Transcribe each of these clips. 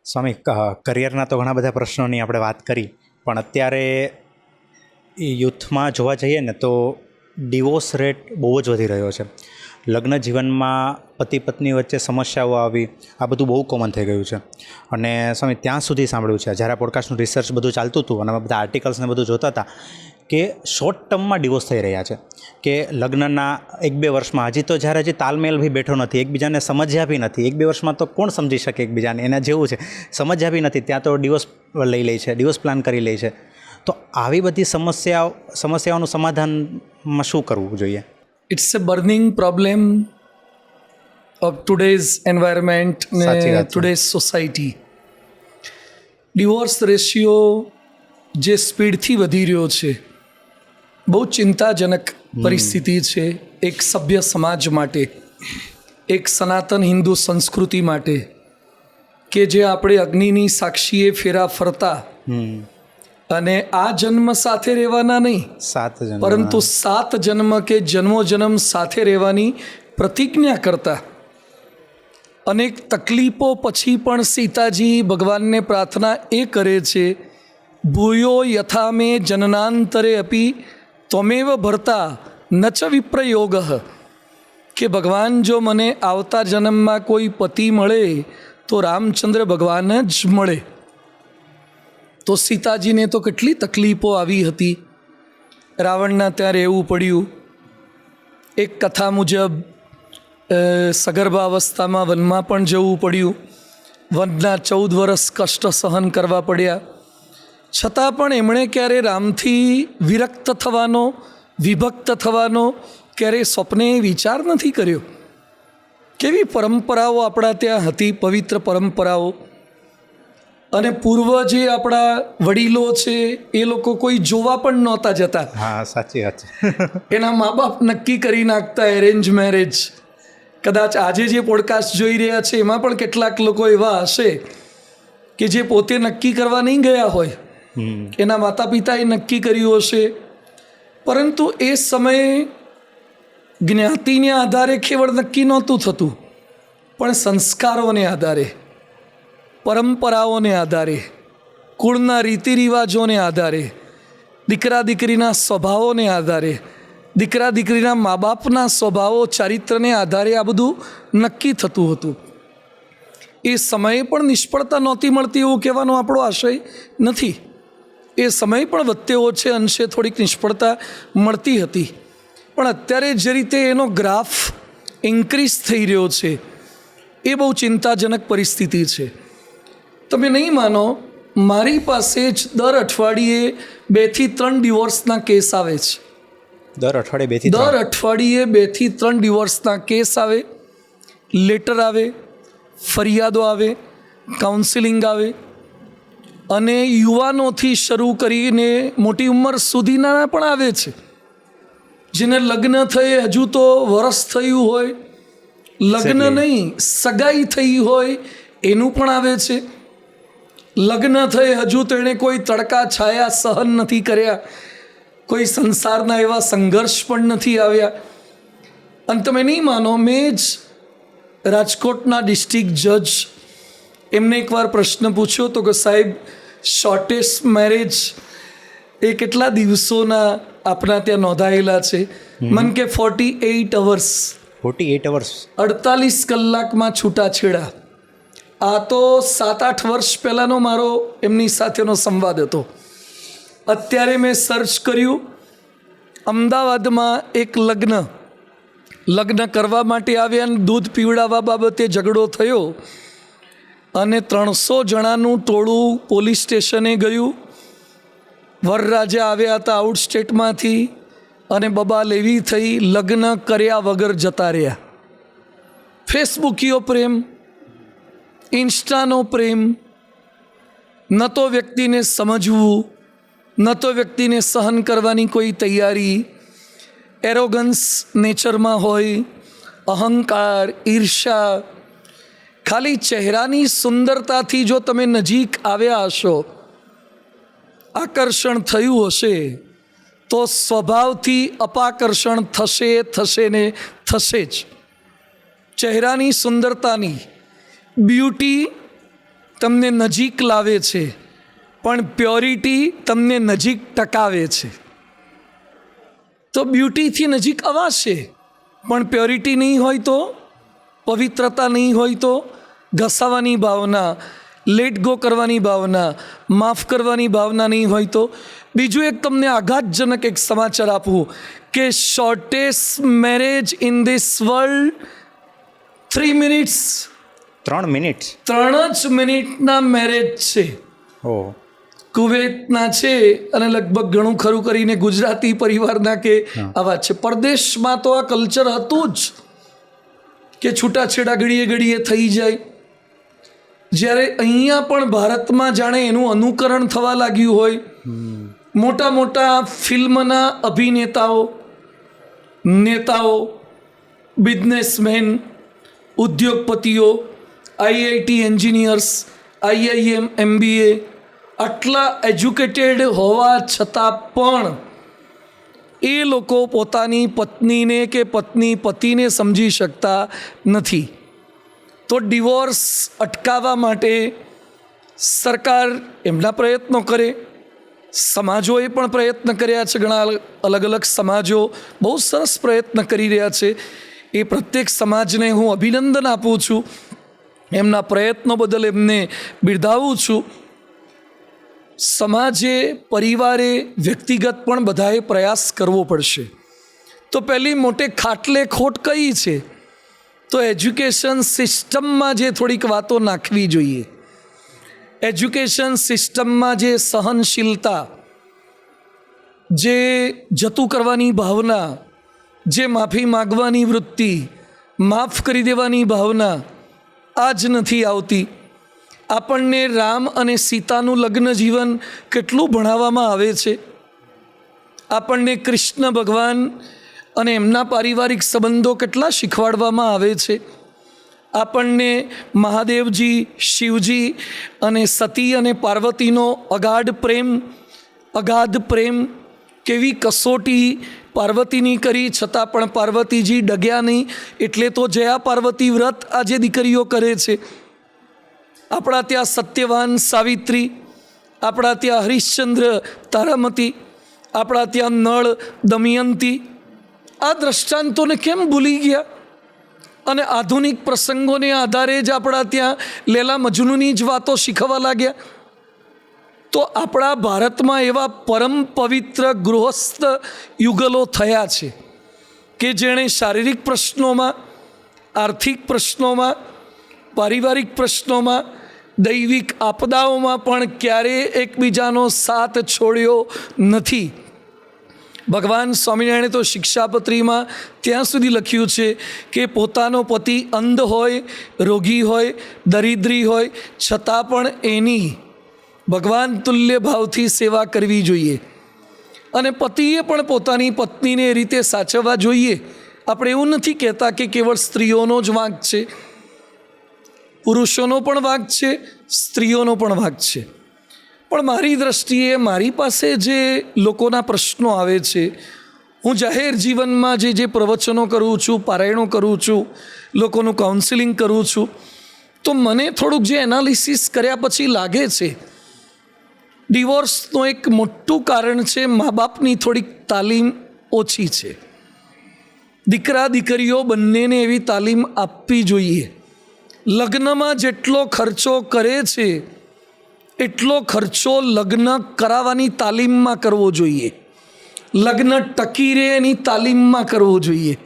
સ્વામી, કરિયરના તો ઘણા બધા પ્રશ્નોની આપણે વાત કરી, પણ અત્યારે યુથમાં જોવા જઈએ ને તો ડિવોર્સ રેટ બહુ જ વધી રહ્યો છે. લગ્ન જીવનમાં પતિ પત્ની વચ્ચે સમસ્યાઓ આવી, આ બધું બહુ કોમન થઈ ગયું છે. અને સ્વામી, ત્યાં સુધી સાંભળ્યું છે, જ્યારે આ પોડકાસ્ટનું રિસર્ચ બધું ચાલતું હતું અને અમે બધા આર્ટિકલ્સને બધું જોતા હતા, કે શોર્ટ ટર્મમાં ડિવોર્સ થઈ રહ્યા છે. કે લગ્નના 1-2 વર્ષમાં હજી તો જ્યારે હજી તાલમેલ બી બેઠો નથી, એકબીજાને સમજ્યા બી નથી. 1-2 વર્ષમાં તો કોણ સમજી શકે એકબીજાને, એના જેવું છે. સમજ્યા બી નથી, ત્યાં તો ડિવોર્સ લઈ લે છે, ડિવોર્સ પ્લાન કરી લે છે. તો આવી બધી સમસ્યાઓનું સમાધાનમાં શું કરવું જોઈએ? It's a burning problem of today's environment ને ટુડેઝ સોસાયટી. ડિવોર્સ રેશિયો જે સ્પીડથી વધી રહ્યો છે, બહુ ચિંતાજનક પરિસ્થિતિ છે એક સભ્ય સમાજ માટે, એક સનાતન હિન્દુ સંસ્કૃતિ માટે, કે જે આપણે અગ્નિની સાક્ષીએ ફેરા ફરતા અને આ જન્મ સાથે રહેવાના નહીં, 7 જણ, પરંતુ 7 જન્મ કે જન્મોજન્મ સાથે રહેવાની પ્રતિજ્ઞા કરતા અનેક તકલીફો પછી પણ સીતાજી ભગવાનને પ્રાર્થના એ કરે છે, ભૂયો યથા મે જનનાંતરે અપી ત્વમેવ ભર્તા ન ચ વિપ્રયોગ, કે ભગવાન જો મને આવતા જન્મમાં કોઈ પતિ મળે તો રામચંદ્ર ભગવાન જ મળે. તો સીતાજીને તો કેટલી તકલીફો આવી હતી, રાવણના ત્યાં રહેવું પડ્યું. એક કથા મુજબ સગર્ભાવસ્થામાં વનમાં પણ જવું પડ્યું, વનના 14 વર્ષ કષ્ટ સહન કરવા પડ્યા. છતાં પણ એમણે ક્યારે રામથી વિરક્ત થવાનો, વિભક્ત થવાનો ક્યારે સ્વપ્ને વિચાર નથી કર્યો. કેવી પરંપરાઓ આપણા ત્યાં હતી, પવિત્ર પરંપરાઓ. અને પૂર્વ જે આપણા વડીલો છે એ લોકો કોઈ જોવા પણ નહોતા જતા. હા, સાચી વાત છે. એના મા બાપ નક્કી કરી નાખતા એરેન્જ મેરેજ. કદાચ આજે જે પોડકાસ્ટ જોઈ રહ્યા છે એમાં પણ કેટલાક લોકો એવા હશે કે જે પોતે નક્કી કરવા નહીં ગયા હોય, એના માતા પિતાએ નક્કી કર્યું હશે. પરંતુ એ સમયે જ્ઞાતિને આધારે કેવળ નક્કી નહોતું થતું, પણ સંસ્કારોને આધારે, પરંપરાઓને આધારે, કુળના રીતિ રિવાજોને આધારે, દીકરા દીકરીના સ્વભાવોને આધારે, દીકરા દીકરીના મા બાપના સ્વભાવો ચારિત્રને આધારે આ બધું નક્કી થતું હતું. એ સમયે પણ નિષ્ફળતા નહોતી મળતી એવું કહેવાનો આપણો આશય નથી. એ સમય પણ વધતે ઓછે અંશે થોડીક નિષ્ફળતા મળતી હતી. પણ અત્યારે જે રીતે એનો ગ્રાફ ઇન્ક્રીઝ થઈ રહ્યો છે એ બહુ ચિંતાજનક પરિસ્થિતિ છે. તમે નહીં માનો, મારી પાસે જ દર અઠવાડિયે 2 થી 3 ડિવોર્સના કેસ આવે છે. દર અઠવાડિયે 2 થી 3 ડિવોર્સના કેસ આવે, લેટર આવે, ફરિયાદો આવે, કાઉન્સિલિંગ આવે. અને યુવાનોથી શરૂ કરીને મોટી ઉંમર સુધીના પણ આવે છે. જેને લગ્ન થયે હજુ તો વરસ થયું હોય, લગ્ન નહીં સગાઈ થઈ હોય એનું પણ આવે છે. લગ્ન થયે હજુ તો એણે કોઈ તડકા છાયા સહન નથી કર્યા, કોઈ સંસારના એવા સંઘર્ષ પણ નથી આવ્યા. અને તમે નહીં માનો, મેં જ રાજકોટના ડિસ્ટ્રિક્ટ જજ એમને એકવાર પ્રશ્ન પૂછ્યો તો કે સાહેબ, શોર્ટેસ્ટ મેરેજ એ કેટલા દિવસોના આપણા ત્યાં નોંધાયેલા છે? મન કે 48 અવર્સ. 48 અવર્સ, 48 કલાકમાં છૂટાછેડા. આ તો 7-8 વર્ષ પહેલાંનો મારો એમની સાથેનો સંવાદ હતો. અત્યારે મેં સર્ચ કર્યું, અમદાવાદમાં એક લગ્ન કરવા માટે આવ્યા અને દૂધ પીવડાવવા બાબતે ઝઘડો થયો અને 300 જણાનું ટોળું પોલીસ સ્ટેશને ગયું. વરરાજા આવ્યા હતા આઉટ સ્ટેટમાંથી અને બબાલ એવી થઈ, લગ્ન કર્યા વગર જતા રહ્યા. ફેસબુકીયો પ્રેમ, ઇન્સ્ટાનો પ્રેમ, ન તો વ્યક્તિને સમજવું, ન તો વ્યક્તિને સહન કરવાની કોઈ તૈયારી, એરોગન્સ નેચરમાં હોય, અહંકાર, ઈર્ષા. ખાલી ચહેરાની સુંદરતાથી જો તમે નજીક આવ્યા હશો, આકર્ષણ થયું હશે, તો સ્વભાવથી અપાકર્ષણ થશે ને થશે જ. ચહેરાની સુંદરતાની બ્યુટી તમને નજીક લાવે છે, પણ પ્યોરિટી તમને નજીક ટકાવે છે. તો બ્યુટીથી નજીક અવાશે, પણ પ્યોરિટી નહીં હોય તો, પવિત્રતા નહીં હોય તો, ઘસાવાની ભાવના, લેટ ગો કરવાની ભાવના, માફ કરવાની ભાવના નહીં હોય તો. બીજું એક તમને આઘાતજનક એક સમાચાર આપું કે shortest marriage in this world 3 minutes, 3 minute. 3 જ મિનિટના મેરેજ છે. ઓ કુવૈતના છે અને લગભગ ઘણું ખરું કરીને ગુજરાતી પરિવારના કે આવા છે. પરદેશમાં તો આ કલ્ચર હતું જ કે છૂટાછેડા ઘડીએ થઈ જાય. જ્યારે અહીંયા પણ ભારતમાં જાણે એનું અનુકરણ થવા લાગ્યું હોય. મોટા મોટા ફિલ્મના અભિનેતાઓ, નેતાઓ, બિઝનેસમેન, ઉદ્યોગપતિઓ, આઈઆઈટી એન્જિનિયર્સ, IIM, MBA, આટલા એજ્યુકેટેડ હોવા છતાં પણ એ લોકો પોતાની પત્નીને કે પત્ની પતિને સમજી શકતા નથી. તો ડિવોર્સ અટકાવવા માટે સરકાર એમના પ્રયત્નો કરે, સમાજોએ પણ પ્રયત્ન કર્યા છે. ઘણા અલગ અલગ સમાજો બહુ સરસ પ્રયત્ન કરી રહ્યા છે. એ પ્રત્યેક સમાજને હું અભિનંદન આપું છું, એમના પ્રયત્નો બદલ એમને બિરદાવું છું. સમાજે, પરિવારે, વ્યક્તિગત પણ બધાએ પ્રયાસ કરવો પડશે. તો પહેલી મોટે ખાટલે ખોટ કઈ છે? તો એજ્યુકેશન સિસ્ટમમાં જે થોડીક વાતો નાખવી જોઈએ. એજ્યુકેશન સિસ્ટમમાં જે સહનશીલતા, જે જતું કરવાની ભાવના, જે માફી માગવાની વૃત્તિ, માફ કરી દેવાની ભાવના આ જ નથી આવતી. આપણને રામ અને સીતાનું લગ્ન જીવન કેટલું ભણાવવામાં આવે છે. આપણને કૃષ્ણ ભગવાન અને એમના પારિવારિક સંબંધો કેટલા શીખવાડવામાં આવે છે. આપણને મહાદેવજી, શિવજી અને સતી અને પાર્વતીનો અગાધ પ્રેમ, કેવી કસોટી પાર્વતીની કરી છતાં પણ પાર્વતીજી ડગ્યા નહીં. એટલે તો જયા પાર્વતી વ્રત આજે દીકરીઓ કરે છે. આપણા ત્યાં સત્યવાન સાવિત્રી, આપણા ત્યાં હરિશ્ચંદ્ર તારામતી, આપણા ત્યાં નળ દમયંતી. આ દ્રષ્ટાંતોને કેમ ભૂલી ગયા? અને આધુનિક પ્રસંગોને આધારે જ આપણા ત્યાં લેલા મજનુની જ વાતો શીખવા લાગ્યા. તો આપણા ભારતમાં એવા પરમ પવિત્ર ગૃહસ્થ યુગલો થયા છે કે જેણે શારીરિક પ્રશ્નોમાં, આર્થિક પ્રશ્નોમાં, પારિવારિક પ્રશ્નોમાં, દૈવિક આપદાઓમાં પણ ક્યારેય એકબીજાનો સાથ છોડ્યો નથી. ભગવાન સ્વામિનારાયણે તો શિક્ષાપત્રીમાં ત્યાં સુધી લખ્યું છે કે પોતાનો પતિ અંધ હોય, રોગી હોય, દરિદ્રી હોય, છતાં પણ એની ભગવાન તુલ્ય ભાવથી સેવા કરવી જોઈએ. અને પતિએ પણ પોતાની પત્નીને એ રીતે સાચવવા જોઈએ. આપણે એવું નથી કહેતા કે કેવળ સ્ત્રીઓનો જ વાંક છે. પુરુષોનો પણ વાંક છે, સ્ત્રીઓનો પણ વાંક છે. પણ મારી દૃષ્ટિએ મારી પાસે જે લોકોના પ્રશ્નો આવે છે, હું જાહેર જીવનમાં જે પ્રવચનો કરું છું, પારાયણો કરું છું, લોકોનું કાઉન્સિલિંગ કરું છું, તો મને થોડુંક જે એનાલિસિસ કર્યા પછી લાગે છે ડિવોર્સનું એક મોટું કારણ છે મા બાપની થોડીક તાલીમ ઓછી છે. દીકરા દીકરીઓ બંનેને એવી તાલીમ આપવી જોઈએ. લગ્નમાં જેટલો ખર્ચો કરે છે એટલો ખર્ચો લગ્ન કરાવવાની તાલીમમાં કરવો જોઈએ. લગ્ન ટકી રહે એની તાલીમમાં કરવો જોઈએ.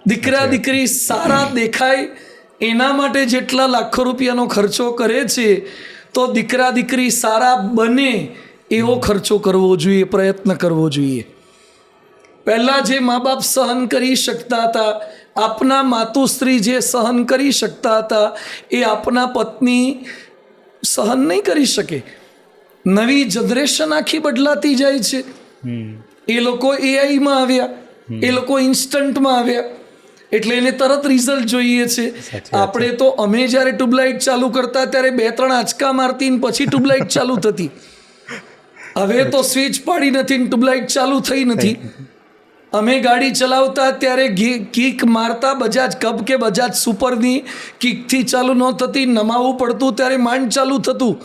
દીકરા દીકરી સારા દેખાય એના માટે જેટલા લાખો રૂપિયાનો ખર્ચો કરે છે, તો દીકરા દીકરી સારા બને એવો ખર્ચો કરવો જોઈએ, પ્રયત્ન કરવો જોઈએ. પહેલાં જે મા બાપ સહન કરી શકતા હતા, આપના માતુશ્રી જે સહન કરી શકતા હતા, એ આપના પત્ની સહન નહીં કરી શકે. નવી જનરેશન આખી બદલાતી જાય છે. એ લોકો એઆઈમાં આવ્યા, એ લોકો ઇન્સ્ટન્ટમાં આવ્યા, એટલે એને તરત રિઝલ્ટ જોઈએ છે. આપણે તો અમે જ્યારે ટ્યુબલાઇટ ચાલુ કરતા ત્યારે 2-3 આંચકા મારતી ને પછી ટ્યુબલાઇટ ચાલુ થતી. હવે તો સ્વિચ પાડી નથી ને ટ્યુબલાઇટ ચાલુ થઈ નથી. અમે ગાડી ચલાવતા ત્યારે કિક મારતા બજાજ કપ કે બજાજ સુપરની કિકથી ચાલુ ન થતી, નમાવવું પડતું ત્યારે માંડ ચાલુ થતું.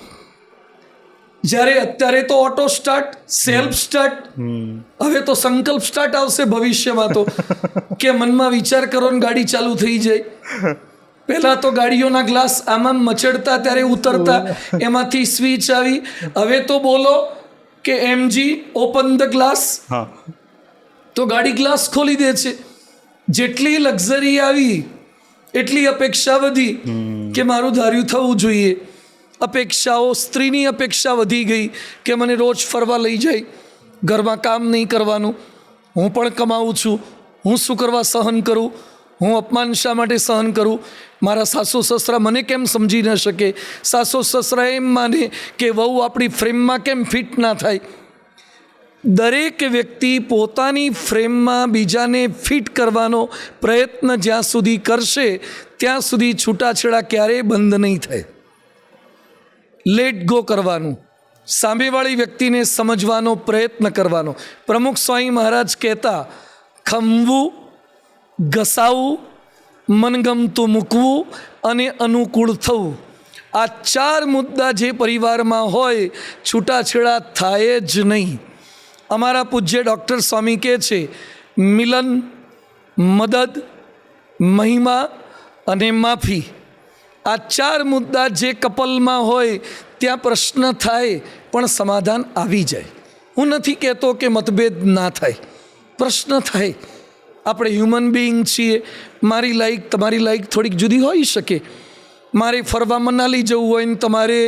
જ્યારે અત્યારે તો ઓટો સ્ટાર્ટ, સેલ્ફ સ્ટાર્ટ, હવે તો સંકલ્પ સ્ટાર્ટ આવશે ભવિષ્યમાં તો કે મનમાં વિચાર કરો ને ગાડી ચાલુ થઈ જાય. પહેલાં તો ગાડીઓના ગ્લાસ આમાં મચડતા ત્યારે ઉતરતા, એમાંથી સ્વિચ આવી. હવે તો બોલો કે MG ઓપન ધ ગ્લાસ, તો ગાડી ગ્લાસ ખોલી દે છે. જેટલી લક્ઝરી આવી એટલી અપેક્ષા વધી કે મારું ધાર્યું થવું જોઈએ. અપેક્ષાઓ, સ્ત્રીની અપેક્ષા વધી ગઈ કે મને રોજ ફરવા લઈ જાય, ઘરમાં કામ નહીં કરવાનું, હું પણ કમાવું છું, હું શું કરવા સહન કરું, હું અપમાન શા માટે સહન કરું, મારા સાસુ સસરા મને કેમ સમજી ન શકે, સાસુ સસરા એમ માને કે વહુ આપણી ફ્રેમમાં કેમ ફિટ ના થાય. દરેક વ્યક્તિ પોતાની ફ્રેમમાં બીજાને ફિટ કરવાનો પ્રયત્ન જ્યાં સુધી કરશે ત્યાં સુધી છૂટાછેડા ક્યારેય બંધ નહીં થાય. લેટ ગો કરવાનું, સામેવાળી વ્યક્તિને સમજવાનો પ્રયત્ન કરવાનો. પ્રમુખ સ્વામી મહારાજ કહેતા, ખમવું, ઘસાવું, મનગમતું મૂકવું અને અનુકૂળ થવું, આ 4 મુદ્દા જે પરિવારમાં હોય છૂટાછેડા થાય જ નહીં. અમારા પૂજ્ય ડૉક્ટર સ્વામી કહે છે, મિલન, મદદ, મહિમા અને માફી, આ 4 મુદ્દા જે કપલમાં હોય ત્યાં પ્રશ્ન થાય પણ સમાધાન આવી જાય. હું નથી કહેતો કે મતભેદ ના થાય, પ્રશ્ન થાય. આપણે હ્યુમન બિઈંગ છીએ. મારી લાઈક તમારી લાઈક થોડીક જુદી હોઈ શકે. મારે ફરવા મનાલી જવું હોય ને તમારે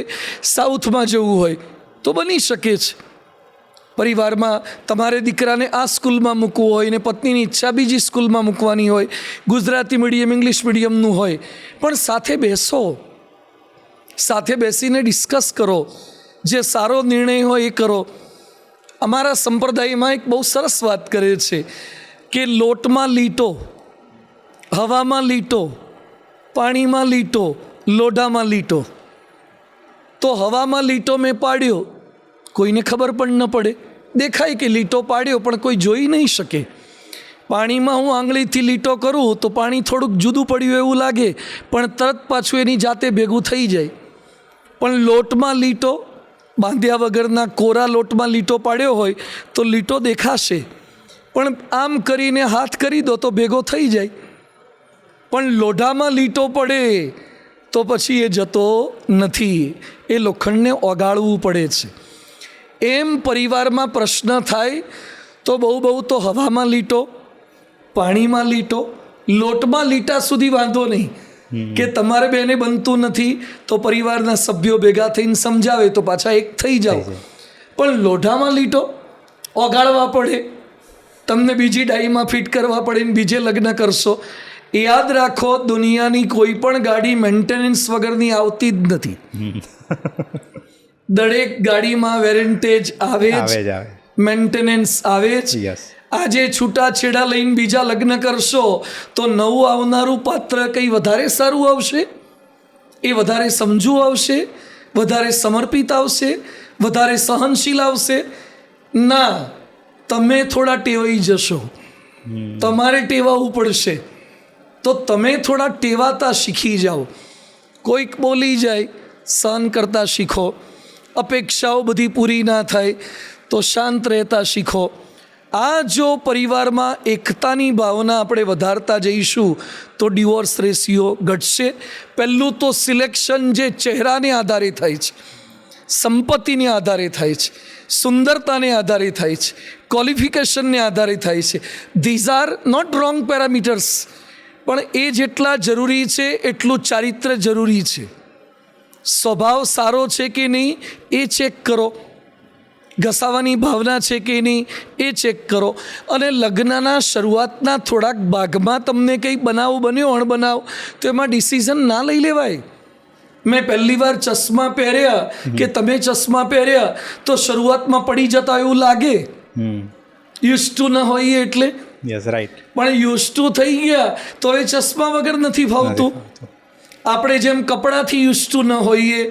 સાઉથમાં જવું હોય તો બની શકે છે. પરિવારમાં તમારે દીકરાને આ સ્કૂલમાં મૂકવું હોય ને પત્નીની ઈચ્છા બીજી સ્કૂલમાં મૂકવાની હોય, ગુજરાતી મીડિયમ ઇંગ્લિશ મીડિયમનું હોય, પણ સાથે બેસો, સાથે બેસીને ડિસ્કસ કરો, જે સારો નિર્ણય હોય એ કરો. અમારા સંપ્રદાયમાં એક બહુ સરસ વાત કરે છે કે લોટમાં લીટો, હવામાં લીટો, પાણીમાં લીટો, લોઢામાં લીટો. તો હવામાં લીટો મેં પાડ્યો, કોઈને ખબર પણ ન પડે, દેખાય કે લીટો પાડ્યો પણ કોઈ જોઈ નહીં શકે. પાણીમાં હું આંગળીથી લીટો કરું તો પાણી થોડુંક જુદું પડ્યું એવું લાગે, પણ તરત પાછું એની જાતે ભેગું થઈ જાય. પણ લોટમાં લીટો, બાંધ્યા વગરના કોરા લોટમાં લીટો પાડ્યો હોય તો લીટો દેખાશે, પણ આમ કરીને હાથ કરી દો તો ભેગો થઈ જાય. પણ લોઢામાં લીટો પડે તો પછી એ જતો નથી, એ લોખંડને ઓગાળવું પડે છે. એમ પરિવારમાં પ્રશ્ન થાય તો બહુ તો હવામાં લીટો, પાણીમાં લીટો, લોટમાં લીટા સુધી વાંધો નહીં કે તમારે બેને બનતું નથી તો પરિવારના સભ્યો ભેગા થઈને સમજાવે તો પાછા એક થઈ જાઓ. પણ લોઢામાં લીટો ઓગાળવા પડે, તમને બીજી ડાઈમાં ફિટ કરવા પડે ને બીજે લગ્ન કરશો. યાદ રાખો, દુનિયાની કોઈ પણ ગાડી મેન્ટેનન્સ વગરની આવતી જ નથી. દરેક ગાડીમાં વેરેન્ટેજ આવે જ, મેન્ટેનન્સ આવે જ. આજે છૂટાછેડા લઈને બીજા લગ્ન કરશો તો નવું આવનારું પાત્ર કંઈ વધારે સારું આવશે, એ વધારે સમજુ આવશે, વધારે સમર્પિત આવશે, વધારે સહનશીલ આવશે? ના, તમે થોડા ટેવાઈ જશો, તમારે ટેવાવું પડશે. તો તમે થોડા ટેવાતા શીખી જાઓ. કોઈક બોલી જાય, સહન કરતા શીખો. અપેક્ષાઓ બધી પૂરી ના થાય તો શાંત રહેતા શીખો. આ જો પરિવારમાં એકતાની ભાવના આપણે વધારતા જઈશું તો ડિવોર્સ રેશિયો ઘટશે. પહેલું તો સિલેક્શન જે ચહેરાને આધારે થાય છે, સંપત્તિને આધારે થાય છે, સુંદરતાને આધારે થાય છે, ક્વોલિફિકેશનને આધારે થાય છે. These are not wrong parameters, પણ એ જેટલા જરૂરી છે એટલું ચારિત્ર્ય જરૂરી છે. સ્વભાવ સારો છે કે નહીં એ ચેક કરો, ઘસાવાની ભાવના છે કે નહીં એ ચેક કરો. અને લગ્નના શરૂઆતના થોડાક ભાગમાં તમને કંઈ બનાવ બન્યો, અણબનાવ, તો એમાં ડિસિઝન ના લઈ લેવાય. મેં પહેલી વાર ચશ્મા પહેર્યા કે તમે ચશ્મા પહેર્યા તો શરૂઆતમાં પડી જતા એવું લાગે, યુઝ ટુ ન હોઈએ એટલે. Yes, right. પણ યુઝ ટુ થઈ ગયા તો એ ચશ્મા વગર નથી ફાવતું. આપણે જેમ કપડાથી યુઝ ટુ ન હોઈએ,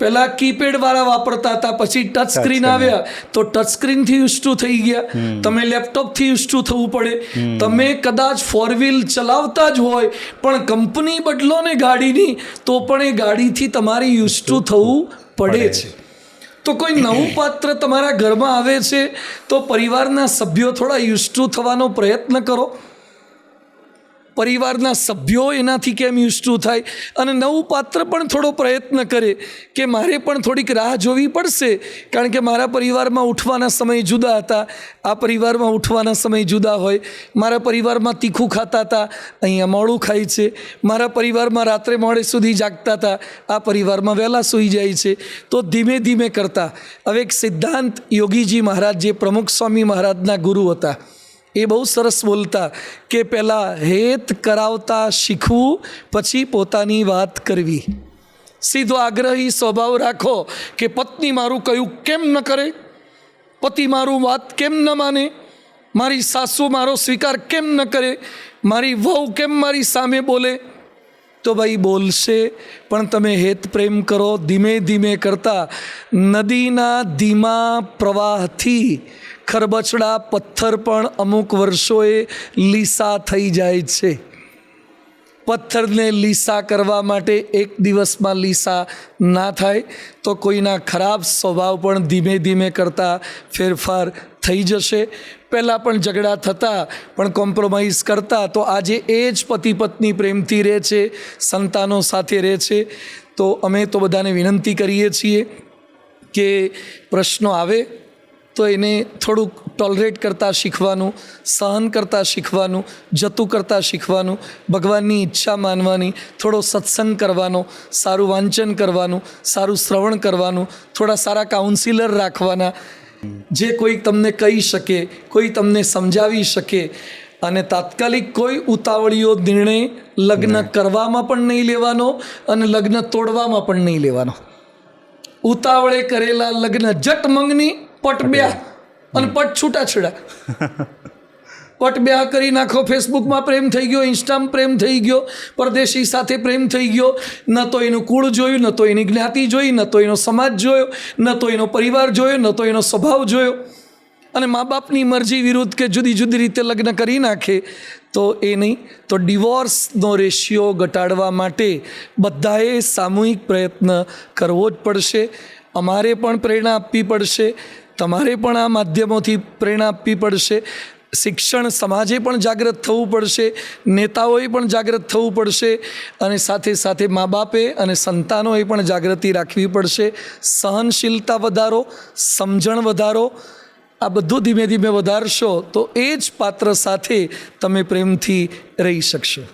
પહેલાં કીપેડવાળા વાપરતા હતા, પછી ટચ સ્ક્રીન આવ્યા તો ટચ સ્ક્રીનથી યુઝ ટુ થઈ ગયા. તમે લેપટોપથી યુઝ ટુ થવું પડે. તમે કદાચ 4 વ્હીલ ચલાવતા જ હોય પણ કંપની બદલો ને ગાડીની તો પણ એ ગાડીથી તમારે યુઝ ટુ થવું પડે છે. તો કોઈ નવું પાત્ર તમારા ઘરમાં આવે છે તો પરિવારના સભ્યો થોડા યુઝ ટુ થવાનો પ્રયત્ન કરો. પરિવારના સભ્યો એનાથી કેમ યુઝ ટુ થાય, અને નવું પાત્ર પણ થોડો પ્રયત્ન કરે કે મારે પણ થોડીક રાહ જોવી પડશે, કારણ કે મારા પરિવારમાં ઉઠવાના સમય જુદા હતા, આ પરિવારમાં ઉઠવાના સમય જુદા હોય. મારા પરિવારમાં તીખું ખાતા હતા, અહીંયા મોડું ખાય છે. મારા પરિવારમાં રાત્રે મોડે સુધી જાગતા હતા, આ પરિવારમાં વહેલા સૂઈ જાય છે. તો ધીમે ધીમે કરતા હવે એક સિદ્ધાંત યોગીજી મહારાજ, જે પ્રમુખ સ્વામી મહારાજના ગુરુ હતા, એ બહુ સરસ બોલતા કે પહેલાં હેત કરાવતા શીખવું, પછી પોતાની વાત કરવી. સીધો આગ્રહી સ્વભાવ રાખો કે પત્ની મારું કહ્યું કેમ ન કરે, પતિ મારું વાત કેમ ન માને, મારી સાસુ મારો સ્વીકાર કેમ ન કરે, મારી વહુ કેમ મારી સામે બોલે. તો ભાઈ બોલશે, પણ તમે હેત પ્રેમ કરો. ધીમે ધીમે કરતા નદીના ધીમા પ્રવાહથી ખરબચડા પથ્થર પણ અમુક વર્ષોએ લીસા થઈ જાય છે. પથ્થરને લીસા કરવા માટે એક દિવસમાં લીસા ના થાય, તો કોઈના ખરાબ સ્વભાવ પણ ધીમે ધીમે કરતાં ફેરફાર થઈ જશે. પહેલાં પણ ઝઘડા થતા પણ કોમ્પ્રોમાઇઝ કરતા, તો આજે એ જ પતિ પત્ની પ્રેમથી રહે છે, સંતાનો સાથે રહે છે. તો અમે તો બધાને વિનંતી કરીએ છીએ કે પ્રશ્નો આવે તો એને થોડુંક ટોલરેટ કરતાં શીખવાનું, સહન કરતાં શીખવાનું, જતું કરતાં શીખવાનું, ભગવાનની ઈચ્છા માનવાની, થોડો સત્સંગ કરવાનો, સારું વાંચન કરવાનું, સારું શ્રવણ કરવાનું, થોડા સારા કાઉન્સિલર રાખવાના, જે કોઈ તમને કહી શકે, કોઈ તમને સમજાવી શકે. અને તાત્કાલિક કોઈ ઉતાવળીયો નિર્ણય લગ્ન કરવામાં પણ નહીં લેવાનો અને લગ્ન તોડવામાં પણ નહીં લેવાનો. ઉતાવળે કરેલા લગ્ન જટ મંગની પટ બ્યાહ અને પટ છૂટાછેડા. પટ બ્યાહ કરી નાખો, ફેસબુકમાં પ્રેમ થઈ ગયો, ઇન્સ્ટામાં પ્રેમ થઈ ગયો, પરદેશી સાથે પ્રેમ થઈ ગયો, ન તો એનું કુળ જોયું, ન તો એની જ્ઞાતિ જોઈ, ન તો એનો સમાજ જોયો, ન તો એનો પરિવાર જોયો, ન તો એનો સ્વભાવ જોયો, અને મા બાપની મરજી વિરુદ્ધ કે જુદી જુદી રીતે લગ્ન કરી નાખે તો એ નહીં. તો ડિવોર્સનો રેશિયો ઘટાડવા માટે બધાએ સામૂહિક પ્રયત્ન કરવો જ પડશે. અમારે પણ પ્રેરણા આપવી પડશે, તમારે પણ આ માધ્યમોથી પ્રેરણા આપવી પડશે. શિક્ષણ સમાજે પણ જાગૃત થવું પડશે, નેતાઓએ પણ જાગૃત થવું પડશે, અને સાથે સાથે મા બાપે અને સંતાનોએ પણ જાગૃતિ રાખવી પડશે. સહનશીલતા વધારો, સમજણ વધારો, આ બધું ધીમે ધીમે વધારશો તો એ જ પાત્ર સાથે તમે પ્રેમથી રહી શકશો.